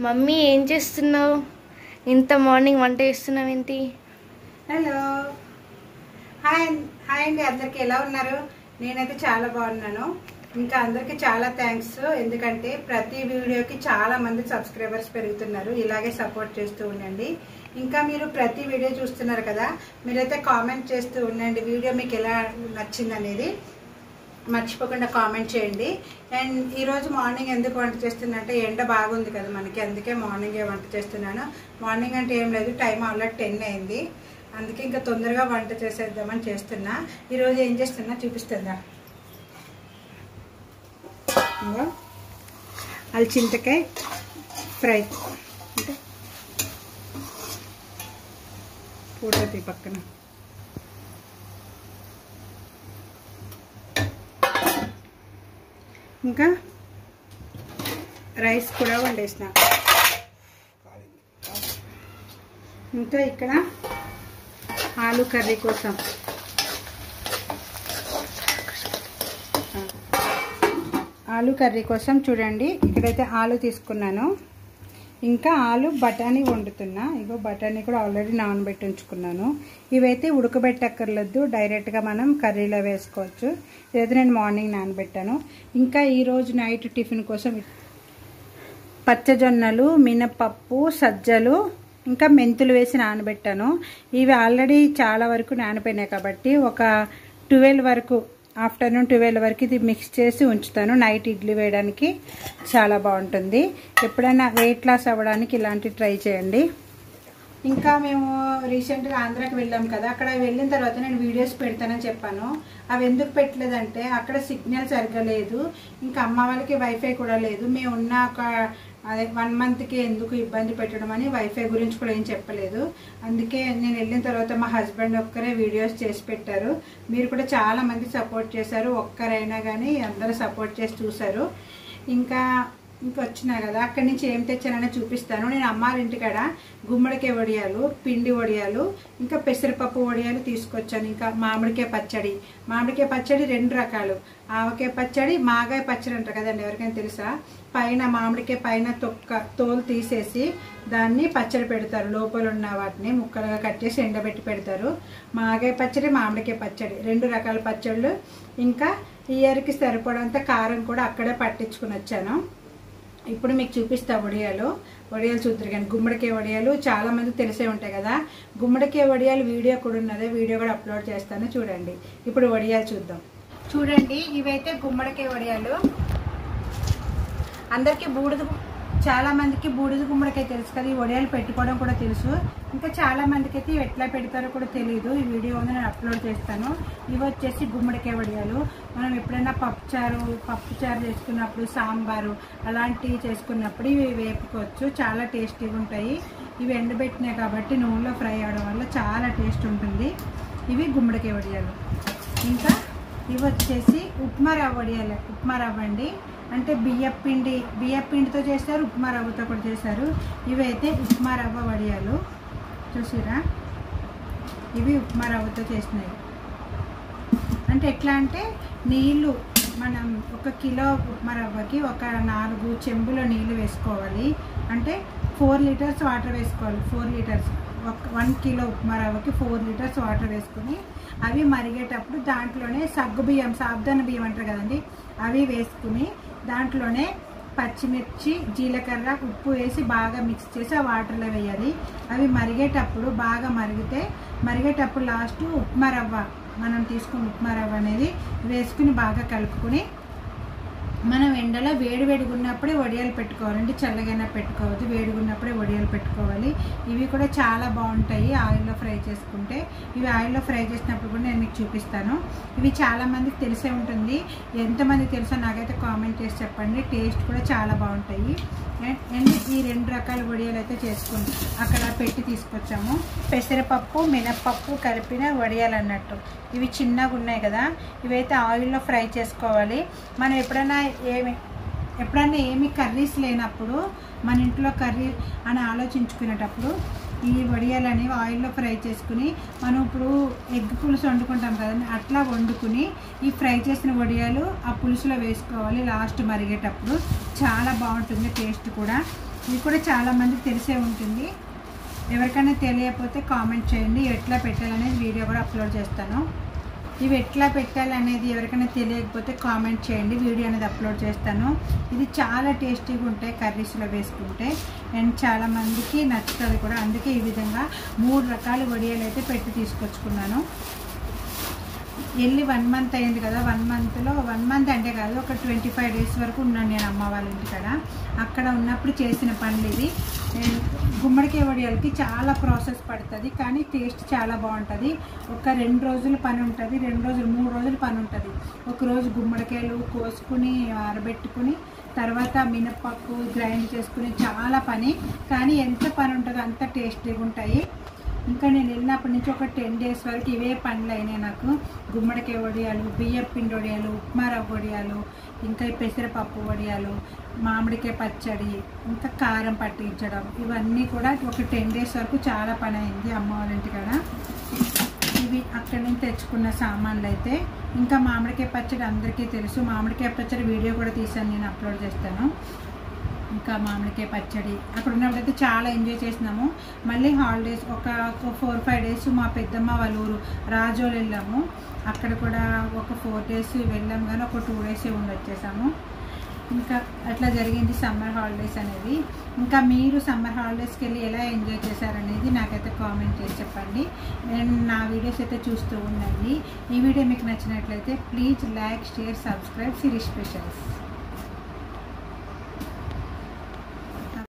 Mummy ఏం చేస్తున్నావు? ఇంత మార్నింగ్ వంట చేస్తున్నావు ఏంటి? హలో, హాయ్ అండి. అందరికి ఎలా ఉన్నారు? నేనైతే చాలా బాగున్నాను. ఇంకా అందరికి చాలా థ్యాంక్స్. ఎందుకంటే ప్రతి వీడియోకి చాలా మంది సబ్స్క్రైబర్స్ పెరుగుతున్నారు. ఇలాగే సపోర్ట్ చేస్తూ ఉండండి. ఇంకా మీరు ప్రతి వీడియో చూస్తున్నారు కదా, మీరైతే కామెంట్ చేస్తూ ఉండండి. వీడియో మీకు ఎలా నచ్చింది అనేది మర్చిపోకుండా కామెంట్ చేయండి. అండ్ ఈరోజు మార్నింగ్ ఎందుకు వంట చేస్తున్నా ఎండ బాగుంది కదా మనకి, అందుకే మార్నింగే వంట చేస్తున్నాను. మార్నింగ్ అంటే ఏం లేదు, టైం ఆల్రెడీ 10 అయింది. అందుకే ఇంకా తొందరగా వంట చేసేద్దామని చేస్తున్నా. ఈరోజు ఏం చేస్తున్నా చూపిస్తుందా? అలచింతకాయ ఫ్రై అంటే పూటది పక్కన. ఇంకా రైస్ కూడా వండేసిన. ఇంకా ఇక్కడ ఆలు కర్రీ కోసం చూడండి, ఇక్కడైతే ఆలు తీసుకున్నాను. ఇంకా ఆలు బఠానీ వండుతున్నా. ఇగో బఠానీ కూడా ఆల్రెడీ నానబెట్టి ఉంచుకున్నాను. ఇవైతే ఉడకబెట్టక్కర్లేదు, డైరెక్ట్గా మనం కర్రీలో వేసుకోవచ్చు. ఇదైతే నేను మార్నింగ్ నానబెట్టాను. ఇంకా ఈరోజు నైట్ టిఫిన్ కోసం పచ్చజొన్నలు, మినపప్పు, సజ్జలు, ఇంకా మెంతులు వేసి నానబెట్టాను. ఇవి ఆల్రెడీ చాలా వరకు నానిపోయినాయి కాబట్టి ఒక 12 వరకు, ఆఫ్టర్నూన్ 12 వరకు ఇది మిక్స్ చేసి ఉంచుతాను. నైట్ ఇడ్లీ వేయడానికి చాలా బాగుంటుంది. ఎప్పుడైనా వెయిట్ లాస్ అవ్వడానికి ఇలాంటివి ట్రై చేయండి. ఇంకా మేము రీసెంట్గా ఆంధ్రాకి వెళ్ళాం కదా, అక్కడ వెళ్ళిన తర్వాత నేను వీడియోస్ పెడతానని చెప్పాను. అవి ఎందుకు పెట్టలేదంటే అక్కడ సిగ్నల్ సరిగ్గా లేదు, ఇంకా అమ్మ వాళ్ళకి వైఫై కూడా లేదు. మేము ఉన్న ఒక 1 మంత్కి ఎందుకు ఇబ్బంది పెట్టడం అని వైఫై గురించి కూడా ఏం చెప్పలేదు. అందుకే నేను వెళ్ళిన తర్వాత మా హస్బెండ్ ఒక్కరే వీడియోస్ చేసి పెట్టారు. మీరు కూడా చాలా మంది సపోర్ట్ చేశారు. ఒక్కరైనా కానీ అందరూ సపోర్ట్ చేసి చూశారు. ఇంకా వచ్చినా కదా, అక్కడి నుంచి ఏం తెచ్చానని చూపిస్తాను. నేను అమ్మారి ఇంటికాడ గుమ్మడికాయ వడియాలు, పిండి వడియాలు, ఇంకా పెసరపప్పు వడియాలు తీసుకొచ్చాను. ఇంకా మామిడికాయ పచ్చడి 2 రకాలు, ఆవకాయ పచ్చడి, మాగాయ పచ్చడి అంటారు కదండి, ఎవరికైనా తెలుసా? పైన మామిడికాయ పైన తోలు తీసేసి దాన్ని పచ్చడి పెడతారు. లోపల ఉన్న వాటిని ముక్కలుగా కట్ చేసి ఎండబెట్టి పెడతారు. మాగాయ పచ్చడి, మామిడికాయ పచ్చడి, 2 రకాల పచ్చళ్ళు. ఇంకా ఇయర్కి సరిపడంత కారం కూడా అక్కడే పట్టించుకుని వచ్చాను. ఇప్పుడు మీకు చూపిస్తా వడియాలు చూద్దరు. కానీ గుమ్మడికాయ వడియాలు చాలా మంది తెలిసే ఉంటాయి కదా. గుమ్మడికాయ వడియాలు వీడియో కూడా ఉన్నది, వీడియో కూడా అప్లోడ్ చేస్తాను చూడండి. ఇప్పుడు వడియాలు చూద్దాం. చూడండి, ఇవైతే గుమ్మడికాయ వడియాలు. అందరికీ చాలా మందికి బూడిద గుమ్మడికాయ తెలుసు కదా, ఈ వడియాలు పెట్టుకోవడం కూడా తెలుసు. ఇంకా చాలా మందికి అయితే ఇవి ఎట్లా పెడతారో కూడా తెలియదు. ఈ వీడియో ఉంది, నేను అప్లోడ్ చేస్తాను. ఇవి వచ్చేసి గుమ్మడికాయ వడియాలు. మనం ఎప్పుడైనా పప్పుచారు చేసుకున్నప్పుడు, సాంబారు అలాంటివి చేసుకున్నప్పుడు ఇవి వేపుకోవచ్చు. చాలా టేస్టీగా ఉంటాయి. ఇవి ఎండబెట్టినాయి కాబట్టి నూనెలో ఫ్రై అవడం వల్ల చాలా టేస్ట్ ఉంటుంది. ఇవి గుమ్మడికాయ వడియాలు. ఇంకా ఇవి వచ్చేసి ఉప్మా రవ్వ వడియాలు. ఉప్మా రవ్వ అండి, అంటే బియ్యపిండితో చేస్తారు, ఉప్మా రవ్వతో కూడా చేస్తారు. ఇవైతే ఉప్మా రవ్వ వడియాలు చూసిరా. ఇవి ఉప్మా రవ్వతో చేసినవి. అంటే ఎట్లా అంటే నీళ్ళు మనం 1 కిలో ఉప్మా రవ్వకి ఒక 4 చెంబుల నీళ్ళు వేసుకోవాలి. అంటే 4 లీటర్స్ వాటర్ వేసుకోవాలి. 4 లీటర్స్ 1 కిలో ఉప్మా రవ్వకి 4 లీటర్స్ వాటర్ వేసుకుని అవి మరిగేటప్పుడు దాంట్లోనే సగ్గుబియ్యం, సాబ్దాన బియ్యం అంటారు కదండి, అవి వేసుకుని దాంట్లోనే పచ్చిమిర్చి, జీలకర్ర, ఉప్పు వేసి బాగా మిక్స్ చేసి ఆ వాటర్లో వేయాలి. అవి మరిగేటప్పుడు లాస్ట్ ఉప్మా రవ్వ, మనం తీసుకున్న ఉప్మా రవ్వ అనేది వేసుకుని బాగా కలుపుకొని మనం ఎండలో వేడిగా ఉన్నప్పుడే వడియాలు పెట్టుకోవాలండి. చల్లగైనా పెట్టుకోవద్దు, వేడిగా ఉన్నప్పుడే వడియాలు పెట్టుకోవాలి. ఇవి కూడా చాలా బాగుంటాయి ఆయిల్లో ఫ్రై చేసుకుంటే. ఇవి ఆయిల్లో ఫ్రై చేసినప్పుడు కూడా నేను మీకు చూపిస్తాను. ఇవి చాలా మందికి తెలిసే ఉంటుంది. ఎంతమంది తెలుసో నాకైతే కామెంట్ చేసి చెప్పండి. టేస్ట్ కూడా చాలా బాగుంటాయి. అండ్ ఈ 2 రకాల వడియాలు అయితే చేసుకుని అక్కడ పెట్టి తీసుకొచ్చాము. పెసరపప్పు, మినపప్పు కలిపిన వడియాలు అన్నట్టు. ఇవి చిన్నగా ఉన్నాయి కదా, ఇవైతే ఆయిల్లో ఫ్రై చేసుకోవాలి. మనం ఎప్పుడైనా ఏమి కర్రీస్ లేనప్పుడు, మన ఇంట్లో కర్రీ అని ఆలోచించుకునేటప్పుడు ఈ వడియాలు అనేవి ఆయిల్లో ఫ్రై చేసుకుని, మనం ఇప్పుడు ఎగ్ పులుసు వండుకుంటాం కదండి, అట్లా వండుకుని ఈ ఫ్రై చేసిన వడియాలు ఆ పులుసులో వేసుకోవాలి లాస్ట్ మరిగేటప్పుడు. చాలా బాగుంటుంది టేస్ట్ కూడా. ఇది కూడా చాలామందికి తెలిసే ఉంటుంది. ఎవరికైనా తెలియకపోతే కామెంట్ చేయండి. ఎట్లా పెట్టాలనేది వీడియో కూడా అప్లోడ్ చేస్తాను. ఇవి ఎట్లా పెట్టాలనేది ఎవరికైనా తెలియకపోతే కామెంట్ చేయండి, వీడియో అనేది అప్లోడ్ చేస్తాను. ఇది చాలా టేస్టీగా ఉంటాయి కర్రీస్లో వేసుకుంటే, అండ్ చాలామందికి నచ్చుతుంది కూడా. అందుకే ఈ విధంగా 3 రకాల వడియాలు అయితే పెట్టి తీసుకొచ్చుకున్నాను. వెళ్ళి 1 మంత్ అయింది కదా. 1 మంత్ అంటే కాదు, ఒక 25 days వరకు ఉన్నాను నేను అమ్మ వాళ్ళ ఇంటికాడ. అక్కడ ఉన్నప్పుడు చేసిన పనులు ఇది. గుమ్మడికాయ వడియాలకి చాలా ప్రాసెస్ పడుతుంది, కానీ టేస్ట్ చాలా బాగుంటుంది. ఒక 2 రోజుల పని ఉంటుంది, 2 రోజులు 3 రోజుల పని ఉంటుంది. ఒకరోజు గుమ్మడికాయలు కోసుకుని ఆరబెట్టుకుని తర్వాత మినప్పప్పు గ్రైండ్ చేసుకుని చాలా పని, కానీ ఎంత పని ఉంటుందో అంత టేస్టీగా ఉంటాయి. ఇంకా నేను వెళ్ళినప్పటి నుంచి ఒక 10 days వరకు ఇవే పనులు అయినాయి నాకు. గుమ్మడికాయ వడియాలు, బియ్యం పిండి వడియాలు, ఉప్మా రవ్వ వడియాలు, ఇంకా పెసరపప్పు వడియాలు, మామిడికాయ పచ్చడి, ఇంకా కారం పట్టించడం, ఇవన్నీ కూడా ఒక 10 days వరకు చాలా పని అయింది అమ్మ వాళ్ళ ఇంటికాడ. ఇవి అక్కడి నుంచి తెచ్చుకున్న సామాన్లు అయితే. ఇంకా మామిడికాయ పచ్చడి అందరికీ తెలుసు. మామిడికాయ పచ్చడి వీడియో కూడా తీసాను, నేను అప్లోడ్ చేస్తాను. ఇంకా మామిడికాయ పచ్చడి అక్కడ ఉన్నప్పుడైతే చాలా ఎంజాయ్ చేసినాము. మళ్ళీ హాలిడేస్ ఒక 4-5 days మా పెద్దమ్మ వాళ్ళ ఊరు రాజోలు వెళ్ళాము. అక్కడ కూడా ఒక 4 days వెళ్ళాము, కానీ ఒక 2 days ఉండి వచ్చేసాము. ఇంకా అట్లా జరిగింది సమ్మర్ హాలిడేస్ అనేది. ఇంకా మీరు సమ్మర్ హాలిడేస్కి వెళ్ళి ఎలా ఎంజాయ్ చేశారనేది నాకైతే కామెంట్ చేసి చెప్పండి. నేను నా వీడియోస్ అయితే చూస్తూ ఉండండి. ఈ వీడియో మీకు నచ్చినట్లయితే please like, share, subscribe Siri specials.